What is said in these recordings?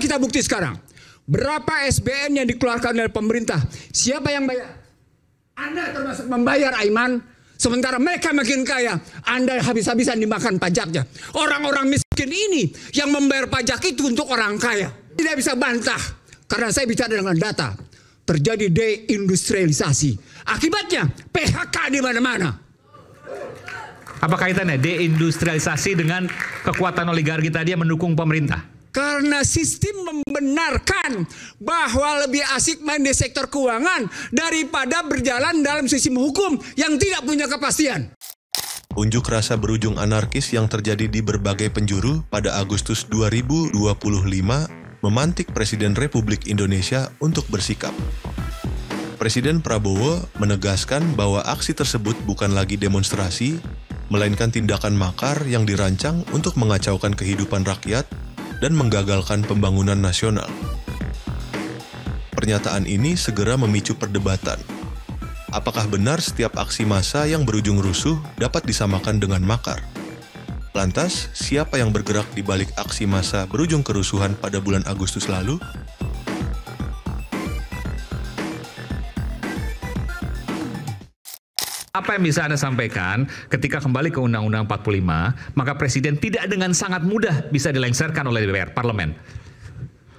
Mari kita bukti sekarang. Berapa SBN yang dikeluarkan oleh pemerintah? Siapa yang bayar? Anda termasuk membayar, Aiman. Sementara mereka makin kaya, Anda habis-habisan dimakan pajaknya. Orang-orang miskin ini yang membayar pajak itu untuk orang kaya. Tidak bisa bantah, karena saya bicara dengan data. Terjadi deindustrialisasi. Akibatnya PHK di mana-mana. Apa kaitannya deindustrialisasi dengan kekuatan oligarki tadi yang mendukung pemerintah? Karena sistem membenarkan bahwa lebih asik main di sektor keuangan daripada berjalan dalam sistem hukum yang tidak punya kepastian. Unjuk rasa berujung anarkis yang terjadi di berbagai penjuru pada Agustus 2025 memantik Presiden Republik Indonesia untuk bersikap. Presiden Prabowo menegaskan bahwa aksi tersebut bukan lagi demonstrasi, melainkan tindakan makar yang dirancang untuk mengacaukan kehidupan rakyat dan menggagalkan pembangunan nasional. Pernyataan ini segera memicu perdebatan. Apakah benar setiap aksi massa yang berujung rusuh dapat disamakan dengan makar? Lantas, siapa yang bergerak di balik aksi massa berujung kerusuhan pada bulan Agustus lalu? Apa yang bisa Anda sampaikan ketika kembali ke Undang-Undang 45, maka Presiden tidak dengan sangat mudah bisa dilengsarkan oleh DPR, Parlemen?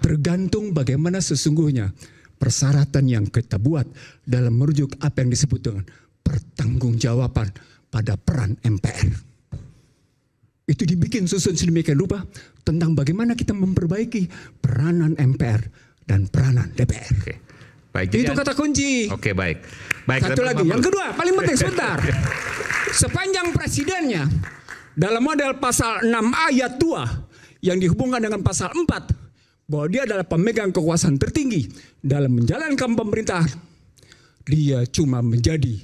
Tergantung bagaimana sesungguhnya persyaratan yang kita buat dalam merujuk apa yang disebut dengan pertanggungjawaban pada peran MPR. Itu dibikin susun sedemikian rupa tentang bagaimana kita memperbaiki peranan MPR dan peranan DPR. Oke. Baik, itu kata kunci. Oke, baik. Satu lagi, yang kedua, paling penting sebentar. Sepanjang presidennya dalam model pasal 6 ayat 2 yang dihubungkan dengan pasal 4 bahwa dia adalah pemegang kekuasaan tertinggi dalam menjalankan pemerintahan, dia cuma menjadi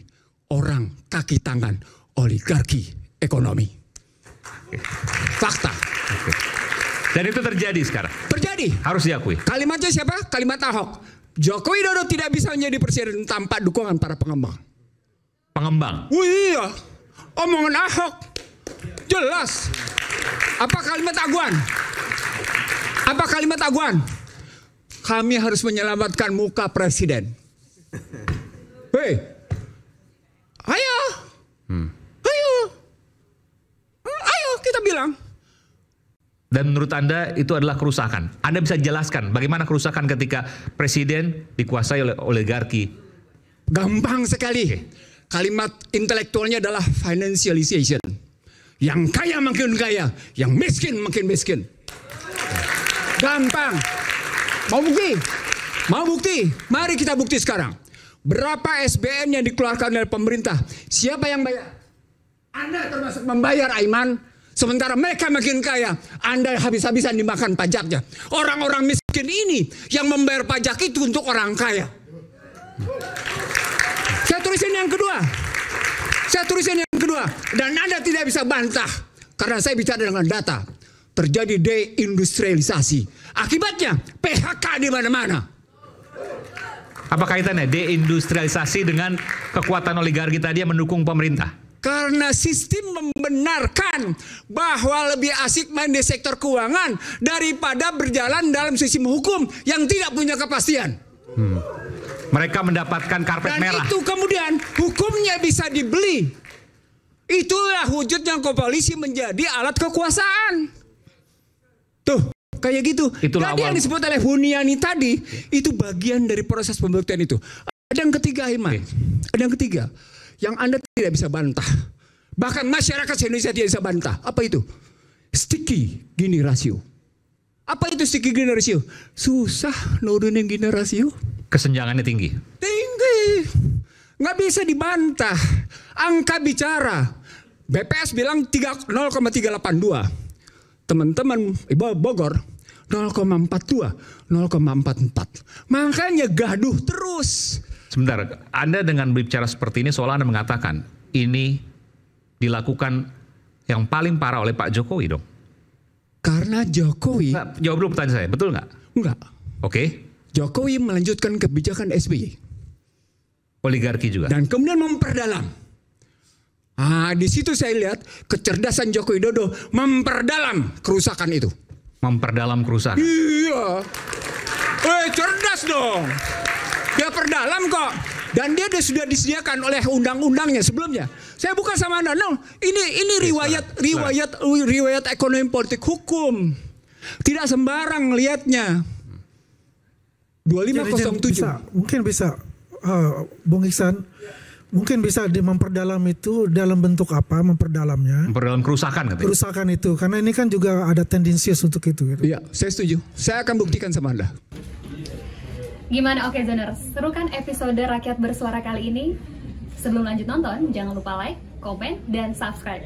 orang kaki tangan oligarki ekonomi. Fakta. Dan itu terjadi sekarang. Terjadi. Harus diakui. Kalimatnya siapa? Kalimat Ahok. Jokowi Dodo tidak bisa menjadi presiden tanpa dukungan para pengembang. Pengembang? Oh iya, omongan Ahok jelas. Apa kalimat Aguan? Apa kalimat Aguan? Kami harus menyelamatkan muka presiden. Hei, ayo, ayo kita bilang. Dan menurut Anda itu adalah kerusakan. Anda bisa jelaskan bagaimana kerusakan ketika presiden dikuasai oleh oligarki? Gampang sekali. Kalimat intelektualnya adalah financialization. Yang kaya makin kaya, yang miskin makin miskin. Gampang. Mau bukti? Mau bukti? Mari kita bukti sekarang. Berapa SBN yang dikeluarkan oleh pemerintah? Siapa yang bayar? Anda termasuk membayar, Aiman. Sementara mereka makin kaya, Anda habis-habisan dimakan pajaknya. Orang-orang miskin ini yang membayar pajak itu untuk orang kaya. Saya tulisin yang kedua. Dan Anda tidak bisa bantah, karena saya bicara dengan data. Terjadi deindustrialisasi. Akibatnya PHK di mana-mana. Apa kaitannya deindustrialisasi dengan kekuatan oligarki tadi yang mendukung pemerintah? Karena sistem membenarkan bahwa lebih asik main di sektor keuangan daripada berjalan dalam sistem hukum yang tidak punya kepastian. Mereka mendapatkan karpet merah. Dan itu kemudian hukumnya bisa dibeli. Itulah wujudnya koalisi menjadi alat kekuasaan. Tuh, kayak gitu. Itulah Jadi yang disebut oleh Buniani tadi, itu bagian dari proses pembuktian itu. Ada yang ketiga, Iman. Ada yang ketiga. Yang Anda tidak bisa bantah. Bahkan masyarakat Indonesia tidak bisa bantah. Apa itu? Sticky Gini rasio. Apa itu sticky Gini rasio? Susah nurunin Gini rasio. Kesenjangannya tinggi. Tinggi. Nggak bisa dibantah. Angka bicara. BPS bilang 0,382. Teman-teman Ibu Bogor 0,42, 0,44. Makanya gaduh terus. Sebentar, Anda dengan berbicara seperti ini seolah Anda mengatakan ini dilakukan yang paling parah oleh Pak Jokowi dong? Karena Jokowi... Jawab dulu pertanyaan saya, betul nggak? Enggak. Oke. Jokowi melanjutkan kebijakan SBY. Oligarki juga. Dan kemudian memperdalam. Di situ saya lihat kecerdasan Joko Widodo memperdalam kerusakan itu. Memperdalam kerusakan. Iya. Cerdas dong. Dia perdalam kok. Dan dia sudah disediakan oleh undang-undangnya sebelumnya. Saya bukan sama Anda. No, ini riwayat ekonomi politik hukum. Tidak sembarang lihatnya. 2507. Mungkin bisa Bung Iksan, mungkin bisa memperdalam itu dalam bentuk apa memperdalamnya? Memperdalam kerusakan katanya. Kerusakan itu, karena ini kan juga ada tendensius untuk itu. Gitu. Iya, saya setuju. Saya akan buktikan sama Anda. Gimana Okezoners? Seru kan episode Rakyat Bersuara kali ini? Sebelum lanjut nonton, jangan lupa like, komen, dan subscribe.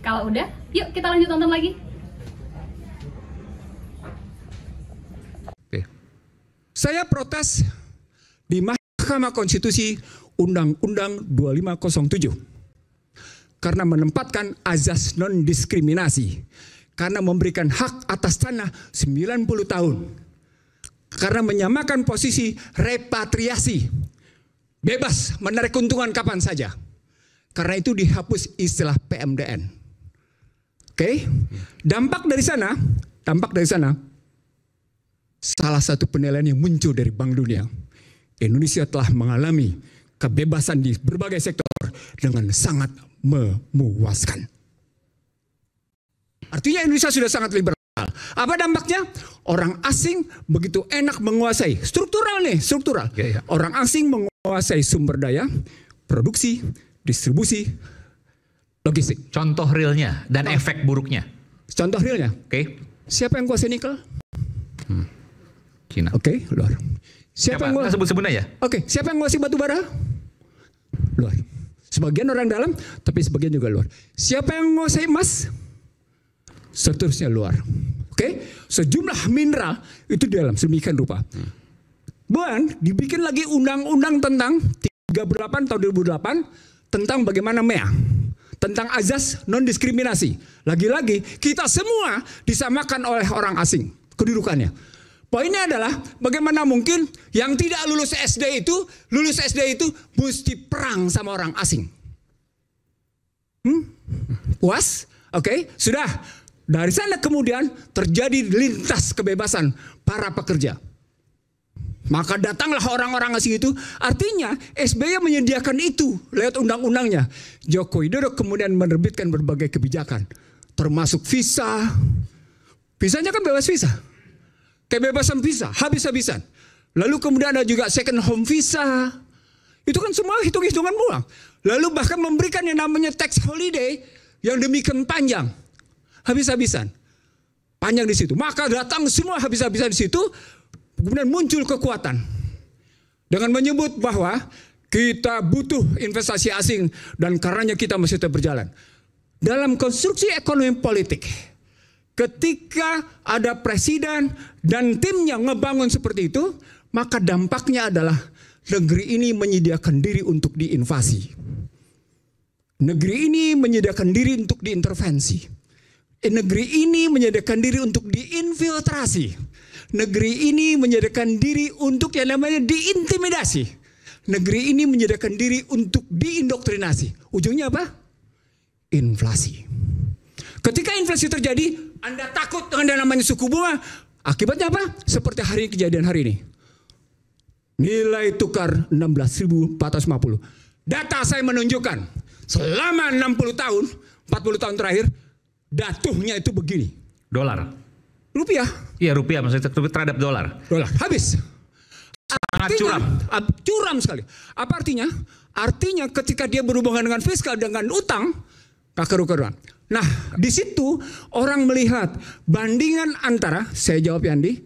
Kalau udah, yuk kita lanjut nonton lagi. Oke. Saya protes di Mahkamah Konstitusi Undang-Undang 2507 karena menempatkan azas non-diskriminasi, karena memberikan hak atas tanah 90 tahun, karena menyamakan posisi repatriasi, bebas menarik keuntungan kapan saja. Karena itu dihapus istilah PMDN. Oke? Dampak dari sana, salah satu penilaian yang muncul dari Bank Dunia, Indonesia telah mengalami kebebasan di berbagai sektor dengan sangat memuaskan. Artinya Indonesia sudah sangat liberal. Apa dampaknya? Orang asing begitu enak menguasai. Struktural nih, struktural. Ya. Orang asing menguasai sumber daya, produksi, distribusi, logistik. Contoh realnya dan efek buruknya. Contoh realnya. Oke. Siapa yang kuasai nikel? Cina. Oke, luar. Siapa yang Nggak sebut-sebut aja? Oke, siapa yang menguasai batu bara? Luar. Sebagian orang dalam, tapi sebagian juga luar. Siapa yang menguasai emas? Seterusnya luar. Oke, sejumlah mineral itu di dalam sedemikian rupa. Dan dibikin lagi undang-undang tentang 38 tahun 2008 tentang bagaimana MEA, tentang azas non-diskriminasi. Lagi-lagi kita semua disamakan oleh orang asing kedudukannya. Poinnya adalah bagaimana mungkin yang tidak lulus SD itu mesti perang sama orang asing. Puas? Oke, sudah. Dari sana kemudian terjadi lintas kebebasan para pekerja. Maka datanglah orang-orang asing itu. Artinya SBY menyediakan itu lewat undang-undangnya. Joko Widodo kemudian menerbitkan berbagai kebijakan. Termasuk visa. Visanya kan bebas visa. Kebebasan visa, habis-habisan. Lalu kemudian ada juga second home visa. Itu kan semua hitung-hitungan uang. Lalu bahkan memberikan yang namanya tax holiday yang demikian panjang. Habis-habisan. Panjang di situ. Maka datang semua habis-habisan di situ. Kemudian muncul kekuatan. Dengan menyebut bahwa kita butuh investasi asing. Dan karenanya kita mesti tetap berjalan. Dalam konstruksi ekonomi politik. Ketika ada presiden dan timnya ngebangun seperti itu, maka dampaknya adalah negeri ini menyediakan diri untuk diinvasi. Negeri ini menyediakan diri untuk diintervensi. Negeri ini menyediakan diri untuk diinfiltrasi. Negeri ini menyediakan diri untuk yang namanya diintimidasi. Negeri ini menyediakan diri untuk diindoktrinasi. Ujungnya apa? Inflasi. Ketika inflasi terjadi, Anda takut dengan yang namanya suku bunga. Akibatnya apa? Seperti kejadian hari ini. Nilai tukar 16.450. Data saya menunjukkan selama 60 tahun, 40 tahun terakhir, datuhnya itu begini. Dolar. Rupiah. Iya, rupiah maksudnya terhadap dolar. Dolar. Habis. Sangat curam. Curam sekali. Apa artinya? Artinya ketika dia berhubungan dengan fiskal, dengan utang, kakeru-keruan. Nah, di situ orang melihat bandingan antara, saya jawab Yandi,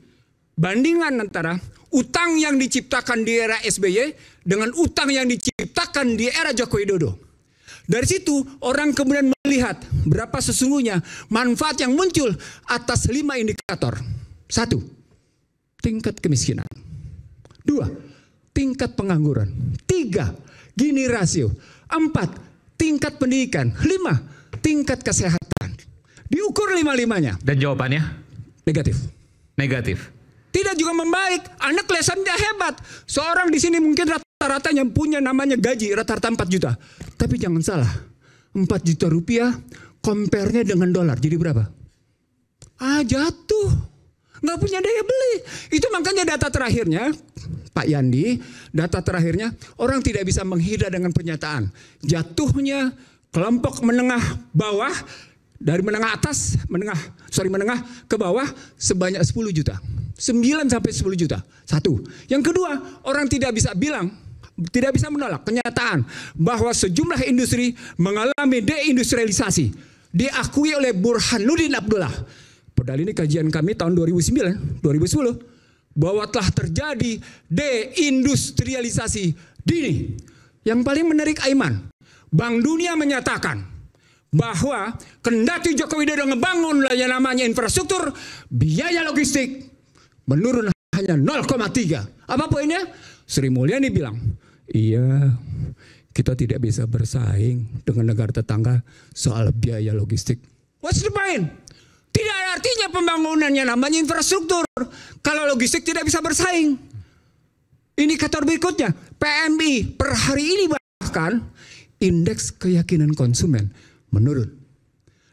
bandingan antara utang yang diciptakan di era SBY dengan utang yang diciptakan di era Joko Widodo. Dari situ orang kemudian melihat berapa sesungguhnya manfaat yang muncul atas 5 indikator. 1. Tingkat kemiskinan. 2. Tingkat pengangguran. 3. Gini rasio. 4. Tingkat pendidikan. 5. Tingkat kesehatan. Diukur 5-5-nya. Dan jawabannya? Negatif. Negatif. Tidak juga membaik. Anak kelihatannya hebat. Seorang di sini mungkin rata-rata yang punya namanya gaji rata-rata 4 juta. Tapi jangan salah. 4 juta rupiah compare-nya dengan dolar. Jadi berapa? Jatuh. Nggak punya daya beli. Itu makanya data terakhirnya, Pak Yandi, data terakhirnya orang tidak bisa menghindar dengan pernyataan. Jatuhnya kelompok menengah bawah, dari menengah atas, menengah ke bawah sebanyak 10 juta. 9 sampai 10 juta. Satu. Yang kedua, orang tidak bisa menolak kenyataan bahwa sejumlah industri mengalami deindustrialisasi. Diakui oleh Burhanuddin Abdullah. Padahal ini kajian kami tahun 2009, 2010. Bahwa telah terjadi deindustrialisasi dini. Yang paling menarik, Aiman, Bank Dunia menyatakan bahwa kendati Joko Widodo ngebangun yang namanya infrastruktur, biaya logistik menurun hanya 0,3. Apa poinnya? Sri Mulyani bilang, iya, kita tidak bisa bersaing dengan negara tetangga soal biaya logistik. What's the point? Tidak ada artinya pembangunannya namanya infrastruktur kalau logistik tidak bisa bersaing. Indikator berikutnya, PMI per hari ini bahkan indeks keyakinan konsumen menurun.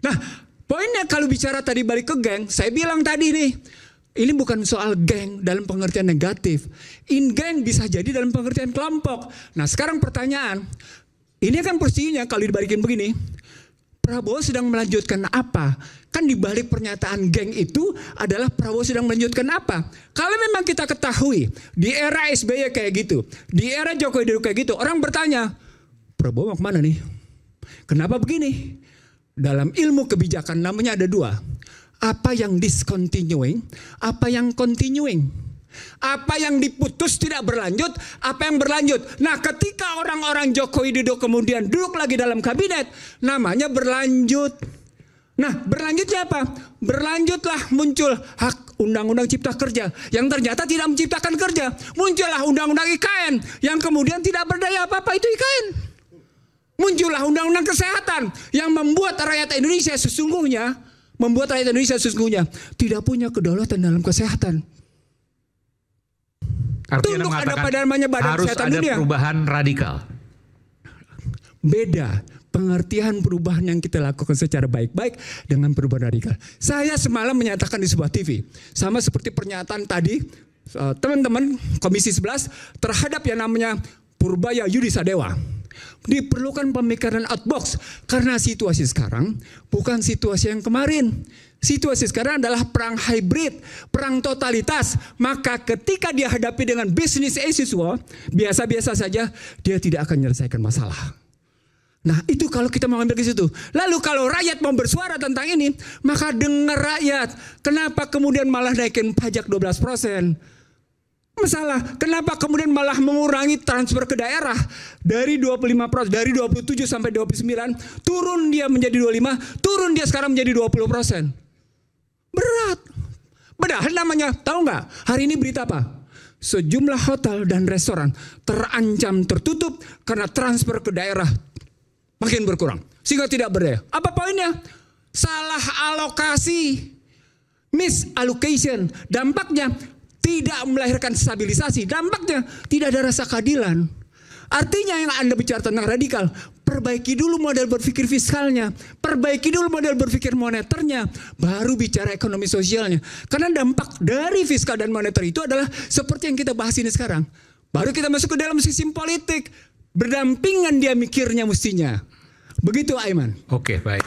Nah, poinnya kalau bicara tadi balik ke geng, saya bilang tadi nih, ini bukan soal geng dalam pengertian negatif. Geng bisa jadi dalam pengertian kelompok. Nah, sekarang pertanyaan, ini kan posisinya kalau dibalikin begini, Prabowo sedang melanjutkan apa? Kan dibalik pernyataan geng itu adalah Prabowo sedang melanjutkan apa? Kalau memang kita ketahui di era SBY kayak gitu, di era Jokowi dulu kayak gitu, orang bertanya, Prabowo mau kemana nih? Kenapa begini? Dalam ilmu kebijakan namanya ada dua. Apa yang discontinuing, apa yang continuing. Apa yang diputus tidak berlanjut, apa yang berlanjut. Nah, ketika orang-orang Joko Widodo kemudian duduk lagi dalam kabinet, namanya berlanjut. Nah, berlanjutnya apa? Berlanjutlah muncul hak undang-undang cipta kerja yang ternyata tidak menciptakan kerja. Muncullah undang-undang IKN yang kemudian tidak berdaya apa-apa, itu IKN. Muncullah undang-undang kesehatan yang membuat rakyat Indonesia sesungguhnya tidak punya kedaulatan dalam kesehatan. Artinya harus ada perubahan radikal. Beda pengertian perubahan yang kita lakukan secara baik-baik dengan perubahan radikal. Saya semalam menyatakan di sebuah TV, sama seperti pernyataan tadi teman-teman Komisi 11 terhadap yang namanya Purbaya Yudi Sadewa. Diperlukan pemikiran outbox karena situasi sekarang bukan situasi yang kemarin. Situasi sekarang adalah perang hybrid, perang totalitas. Maka ketika dia hadapi dengan business as usual, biasa-biasa saja, dia tidak akan menyelesaikan masalah. Nah, itu kalau kita mau ambil ke situ. Lalu kalau rakyat mau bersuara tentang ini, maka dengar rakyat. Kenapa kemudian malah naikin pajak 12%? Masalah, kenapa kemudian malah mengurangi transfer ke daerah dari 25%, dari 27 sampai 29, turun dia menjadi 25, turun dia sekarang menjadi 20%. Berat. Padahal namanya, tahu nggak? Hari ini berita apa? Sejumlah hotel dan restoran terancam tertutup karena transfer ke daerah makin berkurang, sehingga tidak berdaya. Apa poinnya? Salah alokasi, misallocation. Dampaknya tidak melahirkan stabilisasi. Dampaknya tidak ada rasa keadilan. Artinya yang Anda bicara tentang radikal, perbaiki dulu model berpikir fiskalnya, perbaiki dulu model berpikir moneternya, baru bicara ekonomi sosialnya. Karena dampak dari fiskal dan moneter itu adalah seperti yang kita bahas ini sekarang. Baru kita masuk ke dalam sistem politik. Berdampingan dia mikirnya mestinya. Begitu, Aiman. Oke, baik.